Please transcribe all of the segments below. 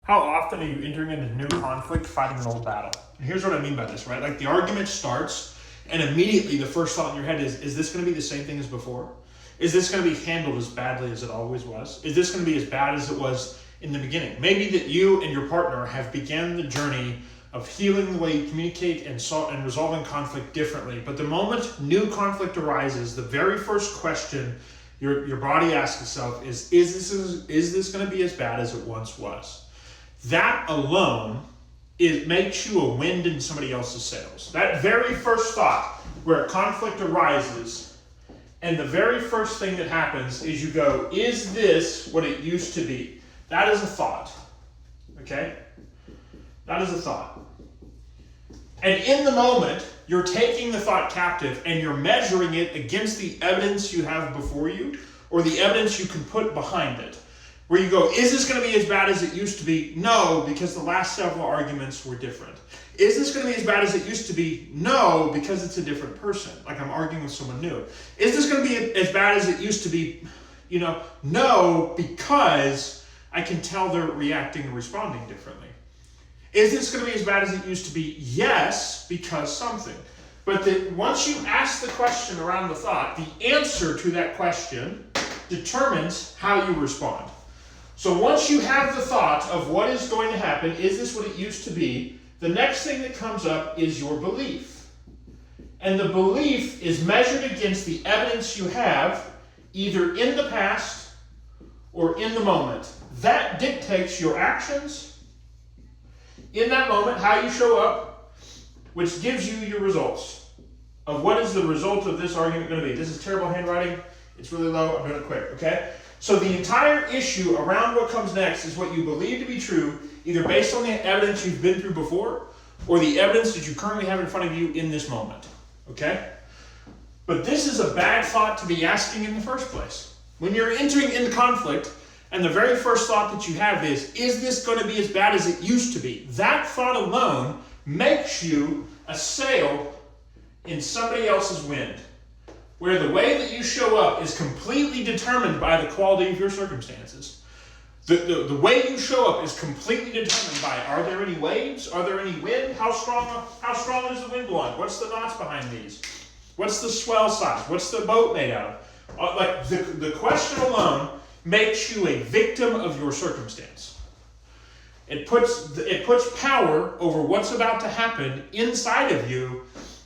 How often are you entering into new conflict, fighting an old battle? And here's what I mean by this, right? Like the argument starts, and immediately the first thought in your head is this going to be the same thing as before? Is this going to be handled as badly as it always was? Is this going to be as bad as it was in the beginning? Maybe that you and your partner have began the journey of healing the way you communicate and resolving conflict differently. But the moment new conflict arises, the very first question your body asks itself is this going to be as bad as it once was? That alone, it makes you a wind in somebody else's sails. That very first thought where a conflict arises, and the very first thing that happens is you go, is this what it used to be? That is a thought. Okay? That is a thought. And in the moment, you're taking the thought captive and you're measuring it against the evidence you have before you or the evidence you can put behind it. Where you go, is this going to be as bad as it used to be? No, because the last several arguments were different. Is this going to be as bad as it used to be? No, because it's a different person. Like I'm arguing with someone new. Is this going to be as bad as it used to be? No, because I can tell they're reacting and responding differently. Is this going to be as bad as it used to be? Yes, because something. But once you ask the question around the thought, the answer to that question determines how you respond. So once you have the thought of what is going to happen, is this what it used to be? The next thing that comes up is your belief. And the belief is measured against the evidence you have, either in the past or in the moment. That dictates your actions in that moment, how you show up, which gives you your results of what is the result of this argument going to be. This is terrible handwriting. It's really low. I'm doing it quick, okay? So the entire issue around what comes next is what you believe to be true, either based on the evidence you've been through before or the evidence that you currently have in front of you in this moment, okay? But this is a bad thought to be asking in the first place. When you're entering into conflict and the very first thought that you have is this going to be as bad as it used to be? That thought alone makes you a sail in somebody else's wind, where the way that you show up is completely determined by the quality of your circumstances. The way you show up is completely determined by, are there any waves? Are there any wind? How strong is the wind blowing? What's the knots behind these? What's the swell size? What's the boat made out of? The question alone makes you a victim of your circumstance. It puts power over what's about to happen inside of you,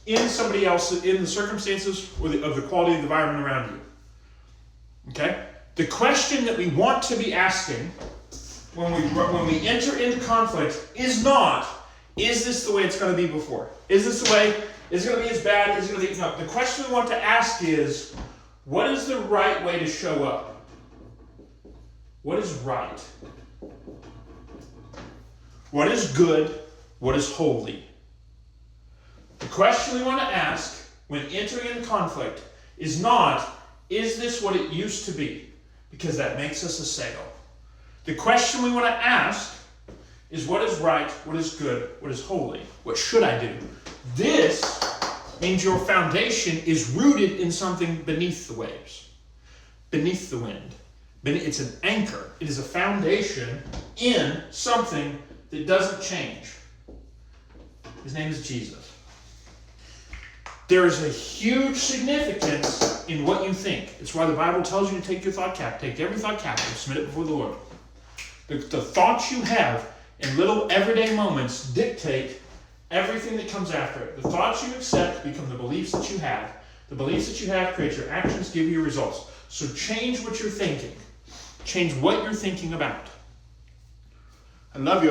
in somebody else, in the circumstances or of the quality of the environment around you. Okay? The question that we want to be asking when we enter into conflict is not, is this the way it's going to be before? Is this the way? Is it going to be as bad? Is it going to be? No. The question we want to ask is, what is the right way to show up? What is right? What is good? What is holy? The question we want to ask when entering into conflict is not, is this what it used to be? Because that makes us a sail. The question we want to ask is, what is right? What is good? What is holy? What should I do? This means your foundation is rooted in something beneath the waves, beneath the wind. It's an anchor. It is a foundation in something that doesn't change. His name is Jesus. There is a huge significance in what you think. It's why the Bible tells you to take your thought captive. Take every thought captive, submit it before the Lord. The thoughts you have in little everyday moments dictate everything that comes after it. The thoughts you accept become the beliefs that you have. The beliefs that you have create your actions, give you your results. So change what you're thinking. Change what you're thinking about. I love you.